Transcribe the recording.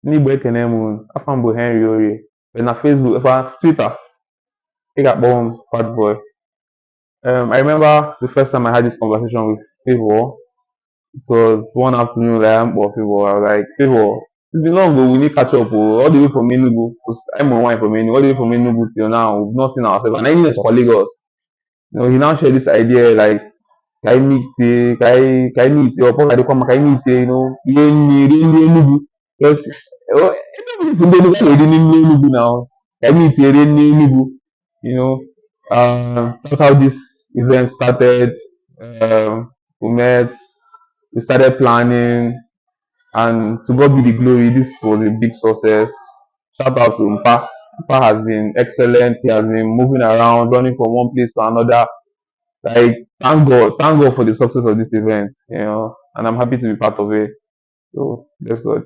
N'Igbo ekene m afọ m bụ Henry Orie na Facebook Twitter ị ga-akpọ m Fat Boy. I remember the first time I had this conversation with Favor. It was one afternoon like I'm for Favor. I was like, Favor, it's been long ago, we need catch up all the way from Enugu. Because I'm on wine from Enugu, all the way from Enugu till now. We've not seen ourselves. And I need to call Lagos. He now shared this idea like can I meet can I meet your papa dey come can I meet Enugu because everybody from Enugu already know Enugu now. Can I meet Enugu? You know, that's how this event started. We met, we started planning, and to God be the glory, this was a big success. Shout out to Mpa. Mpa has been excellent. He has been moving around, running from one place to another. Like, thank God for the success of this event, and I'm happy to be part of it. So, let's go.